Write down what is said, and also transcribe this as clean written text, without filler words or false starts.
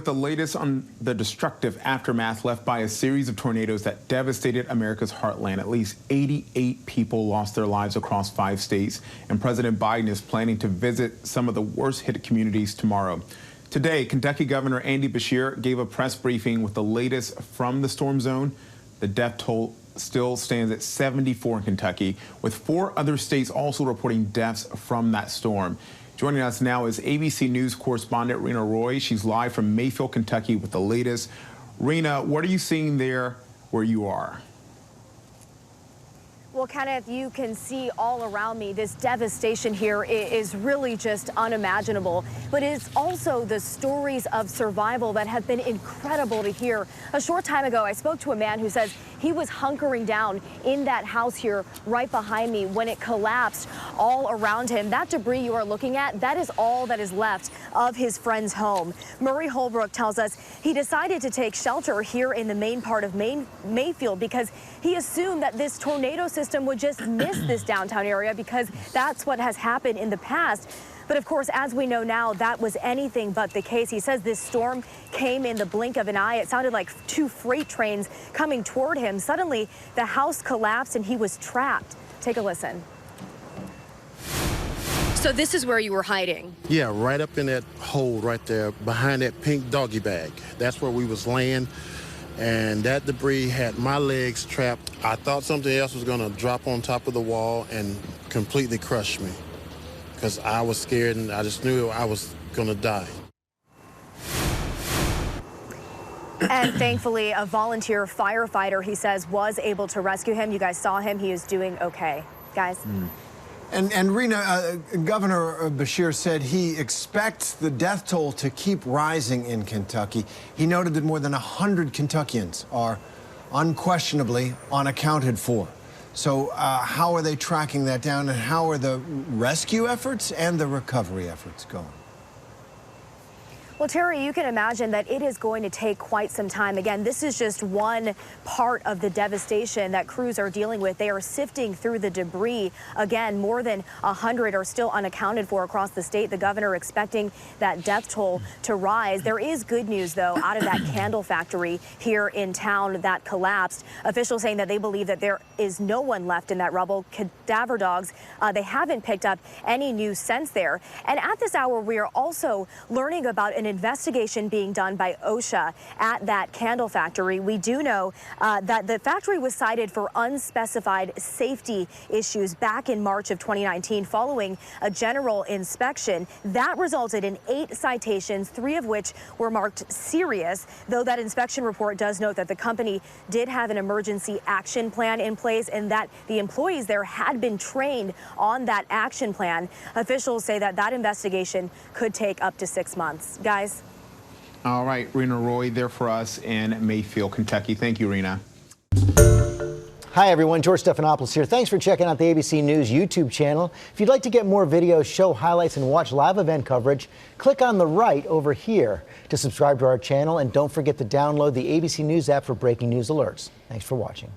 The latest on the destructive aftermath left by a series of tornadoes that devastated America's heartland. At least 88 people lost their lives across 5 states, and President Biden is planning to visit some of the worst hit communities tomorrow. Today, Kentucky Governor Andy Beshear gave a press briefing with the latest from the storm zone. The death toll still stands at 74 in Kentucky, with 4 other states also reporting deaths from that storm. Joining us now is ABC News correspondent Reena Roy. She's live from Mayfield, Kentucky with the latest. Reena, what are you seeing there where you are? Well, Kenneth, you can see all around me this devastation here is really just unimaginable. But it's also the stories of survival that have been incredible to hear. A short time ago, I spoke to a man who says he was hunkering down in that house here right behind me when it collapsed all around him. That debris you are looking at, that is all that is left of his friend's home. Murray Holbrook tells us he decided to take shelter here in the main part of Mayfield because he assumed that this tornado system would just miss this downtown area because that's what has happened in the past. But of course, as we know now, that was anything but the case. He says this storm came in the blink of an eye. It sounded like 2 freight trains coming toward him. Suddenly, the house collapsed and he was trapped. Take a listen. So this is where you were hiding? Yeah, right up in that hole right there behind that pink doggy bag. That's where we was laying. And that debris had my legs trapped. I thought something else was going to drop on top of the wall and completely crush me because I was scared and I just knew I was going to die. And thankfully, a volunteer firefighter, he says, was able to rescue him. You guys saw him. He is doing okay. Guys? And Reena, Governor Beshear said he expects the death toll to keep rising in Kentucky. He noted that more than 100 Kentuckians are unquestionably unaccounted for. So how are they tracking that down, and how are the rescue efforts and the recovery efforts going? Well, Terry, you can imagine that it is going to take quite some time. Again, this is just one part of the devastation that crews are dealing with. They are sifting through the debris. Again, more than 100 are still unaccounted for across the state. The governor expecting that death toll to rise. There is good news, though, out of that candle factory here in town that collapsed. Officials saying that they believe that there is no one left in that rubble. Cadaver dogs, they haven't picked up any new scents there. And at this hour, we are also learning about an investigation being done by OSHA at that candle factory. We do know that the factory was cited for unspecified safety issues back in March of 2019 following a general inspection. That resulted in 8 citations, 3 of which were marked serious, though that inspection report does note that the company did have an emergency action plan in place and that the employees there had been trained on that action plan. Officials say that that investigation could take up to 6 months. Guys? All right, Reena Roy there for us in Mayfield, Kentucky. Thank you, Reena. Hi, everyone. George Stephanopoulos here. Thanks for checking out the ABC News YouTube channel. If you'd like to get more videos, show highlights, and watch live event coverage, click on the right over here to subscribe to our channel. And don't forget to download the ABC News app for breaking news alerts. Thanks for watching.